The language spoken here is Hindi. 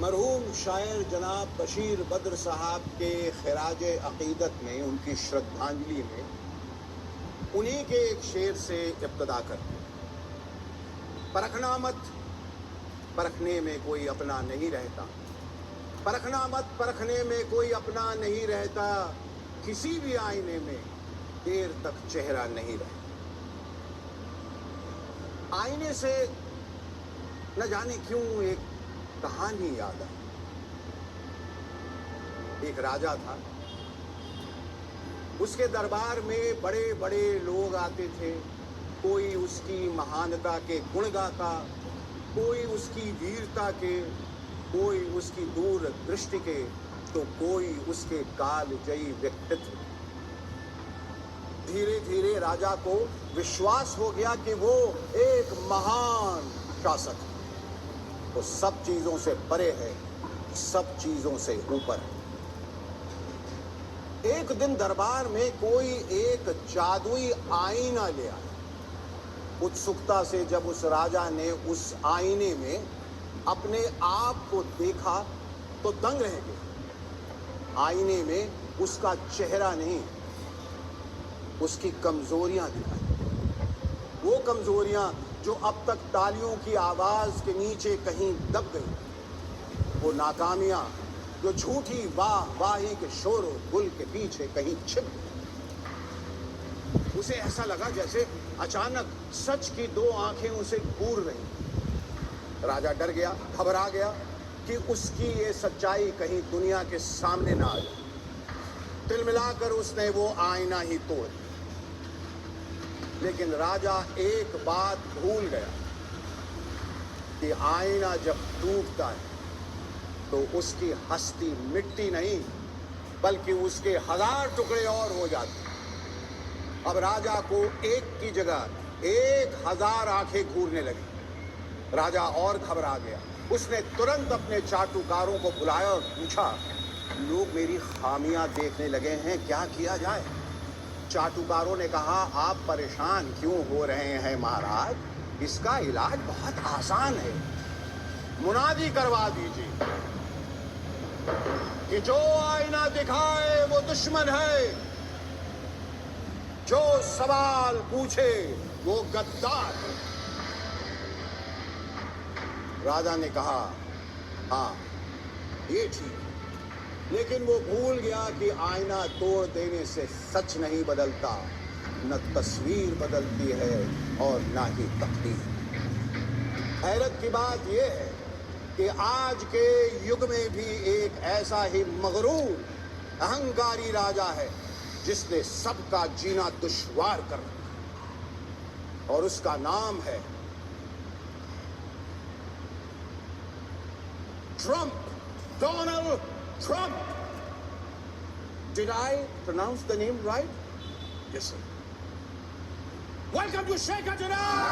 मरहूम शायर जनाब बशीर बद्र साहब के खिराज अकीदत में, उनकी श्रद्धांजलि में उन्हीं के एक शेर से इब्तदा करते हैं। परखना मत, परखने में कोई अपना नहीं रहता। परखना मत, परखने में कोई अपना नहीं रहता। किसी भी आईने में देर तक चेहरा नहीं रहता। आईने से न जाने क्यों एक कहानी याद आई। एक राजा था, उसके दरबार में बड़े बड़े लोग आते थे। कोई उसकी महानता के गुण गाता, कोई उसकी वीरता के, कोई उसकी दूर दृष्टि के, तो कोई उसके कालजयी व्यक्तित्व। धीरे धीरे राजा को विश्वास हो गया कि वो एक महान शासक है। वो सब चीजों से परे है, सब चीजों से ऊपर है। एक दिन दरबार में कोई एक जादुई आईना ले आया। उत्सुकता से जब उस राजा ने उस आईने में अपने आप को देखा तो दंग रह गया। आईने में उसका चेहरा नहीं, उसकी कमजोरियां दिखाई। वो कमजोरियां जो अब तक तालियों की आवाज के नीचे कहीं दब गई। वो नाकामियां जो झूठी वाही के शोर और गुल के पीछे कहीं छिप गई। उसे ऐसा लगा जैसे अचानक सच की दो आंखें उसे घूर रही। राजा डर गया, घबरा गया कि उसकी ये सच्चाई कहीं दुनिया के सामने ना आ जाए। तिलमिलाकर उसने वो आईना ही तोड़। लेकिन राजा एक बात भूल गया कि आईना जब टूटता है तो उसकी हस्ती मिट्टी नहीं, बल्कि उसके 1000 टुकड़े और हो जाते। अब राजा को एक की जगह 1000 आंखें घूरने लगी। राजा और घबरा गया। उसने तुरंत अपने चाटुकारों को बुलाया और पूछा, लोग मेरी खामियां देखने लगे हैं, क्या किया जाए? चाटुकारों ने कहा, आप परेशान क्यों हो रहे हैं महाराज? इसका इलाज बहुत आसान है। मुनादी करवा दीजिए कि जो आईना दिखाए वो दुश्मन है, जो सवाल पूछे वो गद्दार है। राजा ने कहा, हाँ ये ठीक, लेकिन वो भूल गया कि आईना तोड़ देने से सच नहीं बदलता, न तस्वीर बदलती है और न ही तकदीर। हैरत की बात यह है कि आज के युग में भी एक ऐसा ही मगरूर अहंकारी राजा है जिसने सबका जीना दुश्वार कर रखा, और उसका नाम है Trump, Donald Trump. Did I pronounce the name right? Yes, sir. Welcome to Sheikh Jarrah!